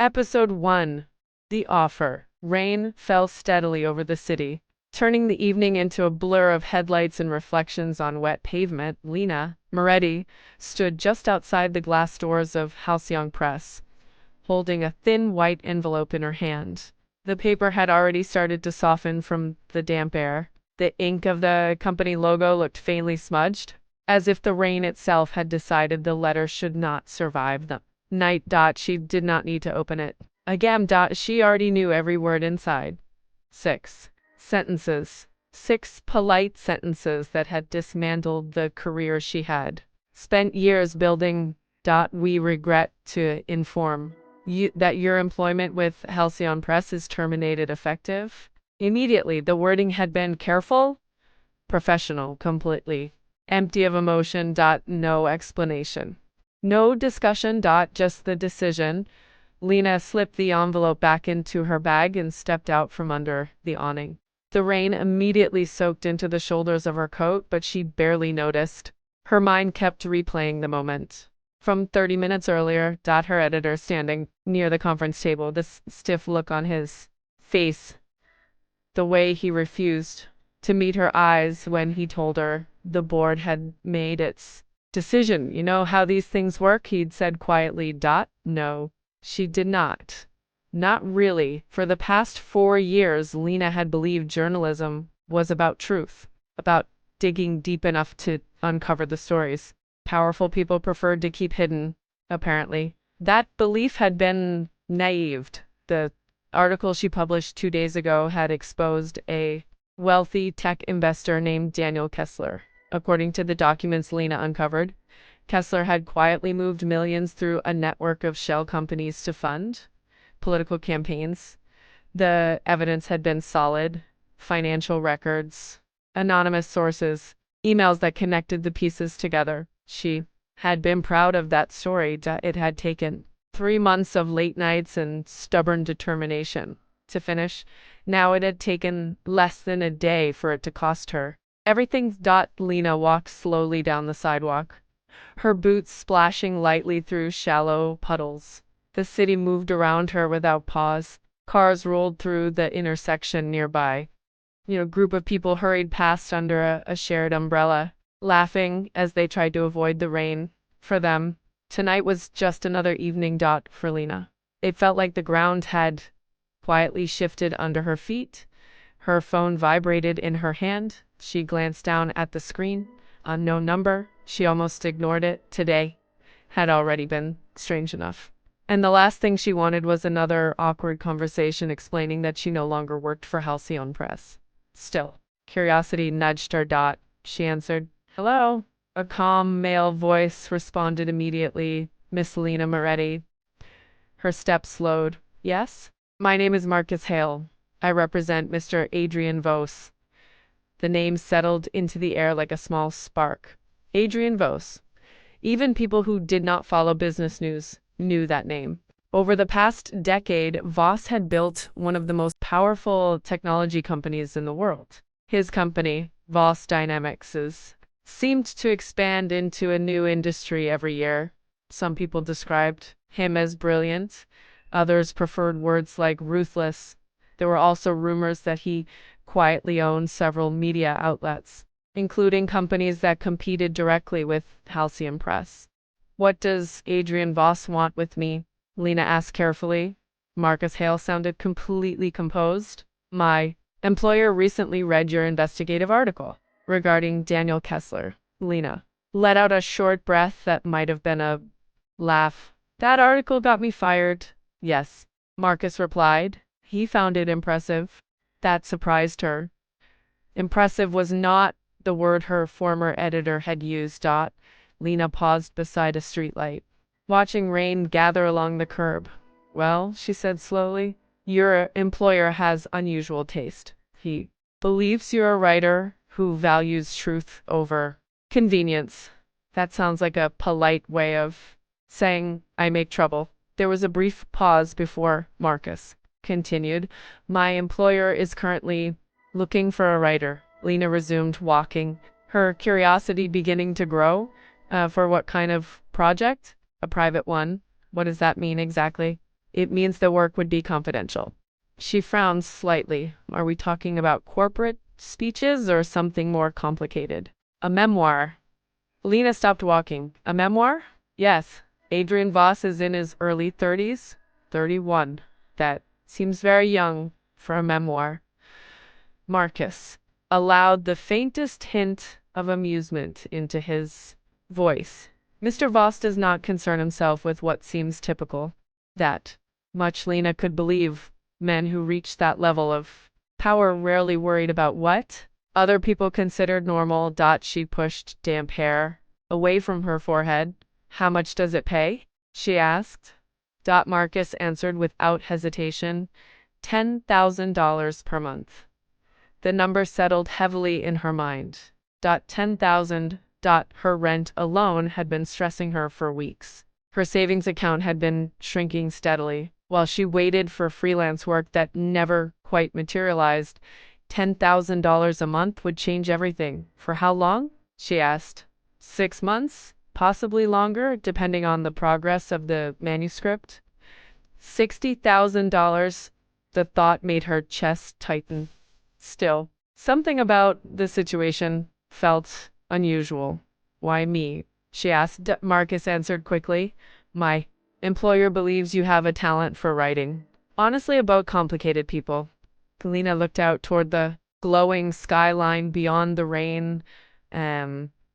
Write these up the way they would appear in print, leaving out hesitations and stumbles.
Episode 1. The Offer. Rain fell steadily over the city, turning the evening into a blur of headlights and reflections on wet pavement. Lena Moretti stood just outside the glass doors of Halcyon Press, holding a thin white envelope in her hand. The paper had already started to soften from the damp air. The ink of the company logo looked faintly smudged, as if the rain itself had decided the letter should not survive the night. She did not need to open it. Again, she already knew every word inside. 6 sentences. 6 polite sentences that had dismantled the career she had spent years building. We regret to inform you that your employment with Halcyon Press is terminated effective immediately. The wording had been careful, professional, completely empty of emotion. No explanation. No discussion. Just the decision. Lena slipped the envelope back into her bag and stepped out from under the awning. The rain immediately soaked into the shoulders of her coat, but she barely noticed. Her mind kept replaying the moment from 30 minutes earlier. Her editor standing near the conference table, this stiff look on his face, the way he refused to meet her eyes when he told her the board had made its decision. You know how these things work, he'd said quietly. No, she did not. Not really. For the past 4 years, Lena had believed journalism was about truth, about digging deep enough to uncover the stories powerful people preferred to keep hidden, apparently. That belief had been naive. The article she published 2 days ago had exposed a wealthy tech investor named Daniel Kessler. According to the documents Lena uncovered, Kessler had quietly moved millions through a network of shell companies to fund political campaigns. The evidence had been solid: financial records, anonymous sources, emails that connected the pieces together. She had been proud of that story. It had taken 3 months of late nights and stubborn determination to finish. Now it had taken less than a day for it to cost her everything. Lena walked slowly down the sidewalk, her boots splashing lightly through shallow puddles. The city moved around her without pause. Cars rolled through the intersection nearby. A group of people hurried past under a shared umbrella, laughing as they tried to avoid the rain. For them, tonight was just another evening. For Lena, it felt like the ground had quietly shifted under her feet. Her phone vibrated in her hand. She glanced down at the screen. Unknown number. She almost ignored it. Today had already been strange enough. And the last thing she wanted was another awkward conversation explaining that she no longer worked for Halcyon Press. Still, curiosity nudged her. She answered. Hello? A calm male voice responded immediately. Miss Lena Moretti. Her steps slowed. Yes? My name is Marcus Hale. I represent Mr. Adrian Voss. The name settled into the air like a small spark. Adrian Voss. Even people who did not follow business news knew that name. Over the past decade, Voss had built one of the most powerful technology companies in the world. His company, Voss Dynamics, seemed to expand into a new industry every year. Some people described him as brilliant. Others preferred words like ruthless. There were also rumors that he quietly owned several media outlets, including companies that competed directly with Halcyon Press. What does Adrian Voss want with me? Lena asked carefully. Marcus Hale sounded completely composed. My employer recently read your investigative article regarding Daniel Kessler. Lena let out a short breath that might have been a laugh. That article got me fired. Yes, Marcus replied. He found it impressive. That surprised her. Impressive was not the word her former editor had used. Lena paused beside a streetlight, watching rain gather along the curb. Well, she said slowly, your employer has unusual taste. He believes you're a writer who values truth over convenience. That sounds like a polite way of saying I make trouble. There was a brief pause before Marcus continued. My employer is currently looking for a writer. Lena resumed walking, her curiosity beginning to grow. For what kind of project? A private one. What does that mean exactly? It means the work would be confidential. She frowned slightly. Are we talking about corporate speeches or something more complicated? A memoir. Lena stopped walking. A memoir? Yes. Adrian Voss is in his early 30s. 31. That seems very young for a memoir. Marcus allowed the faintest hint of amusement into his voice. Mr. Voss does not concern himself with what seems typical. That much Lena could believe. Men who reach that level of power rarely worried about what other people considered normal. She pushed damp hair away from her forehead. How much does it pay? She asked. Marcus answered without hesitation. $10,000 per month. The number settled heavily in her mind. 10,000. Her rent alone had been stressing her for weeks. Her savings account had been shrinking steadily, while she waited for freelance work that never quite materialized. $10,000 a month would change everything. For how long? She asked. 6 months? Possibly longer, depending on the progress of the manuscript. $60,000. The thought made her chest tighten. Still, something about the situation felt unusual. Why me? She asked. Marcus answered quickly. My employer believes you have a talent for writing. Honestly, about complicated people. Lena looked out toward the glowing skyline beyond the rain.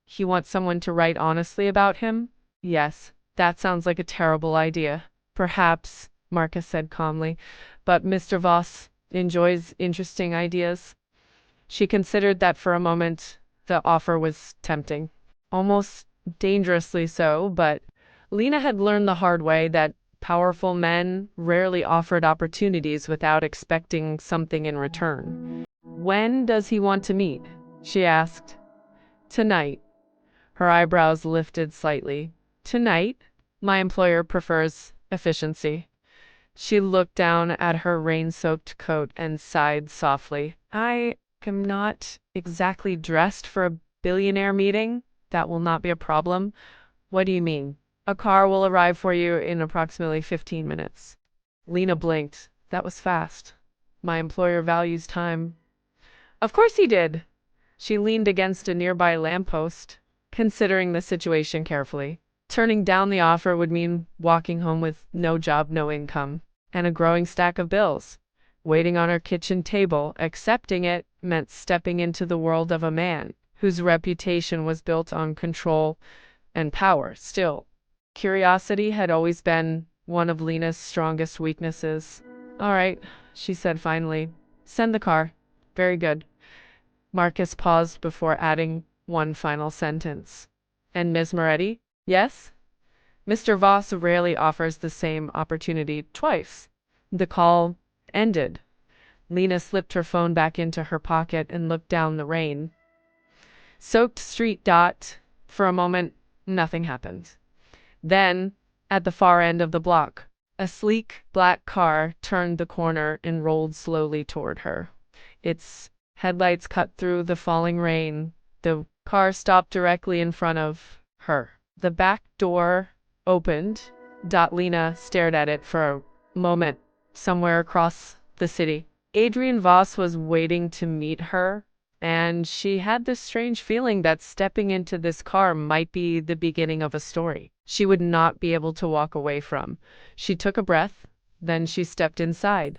He wants someone to write honestly about him? Yes, that sounds like a terrible idea. Perhaps, Marcus said calmly, but Mr. Voss enjoys interesting ideas. She considered that for a moment. The offer was tempting, almost dangerously so, but Lena had learned the hard way that powerful men rarely offered opportunities without expecting something in return. When does he want to meet? She asked. Tonight. Her eyebrows lifted slightly. Tonight? My employer prefers efficiency. She looked down at her rain-soaked coat and sighed softly. I am not exactly dressed for a billionaire meeting. That will not be a problem. What do you mean? A car will arrive for you in approximately 15 minutes. Lena blinked. That was fast. My employer values time. Of course he did. She leaned against a nearby lamppost, considering the situation carefully. Turning down the offer would mean walking home with no job, no income, and a growing stack of bills. Waiting on her kitchen table, accepting it, meant stepping into the world of a man whose reputation was built on control and power. Still, curiosity had always been one of Lena's strongest weaknesses. All right, she said finally. Send the car. Very good. Marcus paused before adding one final sentence. And Ms. Moretti? Yes? Mr. Voss rarely offers the same opportunity twice. The call ended. Lena slipped her phone back into her pocket and looked down the rain. Soaked street. For a moment, nothing happened. Then, at the far end of the block, a sleek black car turned the corner and rolled slowly toward her. Its headlights cut through the falling rain. The car stopped directly in front of her. The back door opened. Lena stared at it for a moment. Somewhere across the city, Adrian Voss was waiting to meet her, and she had this strange feeling that stepping into this car might be the beginning of a story she would not be able to walk away from. She took a breath, then she stepped inside.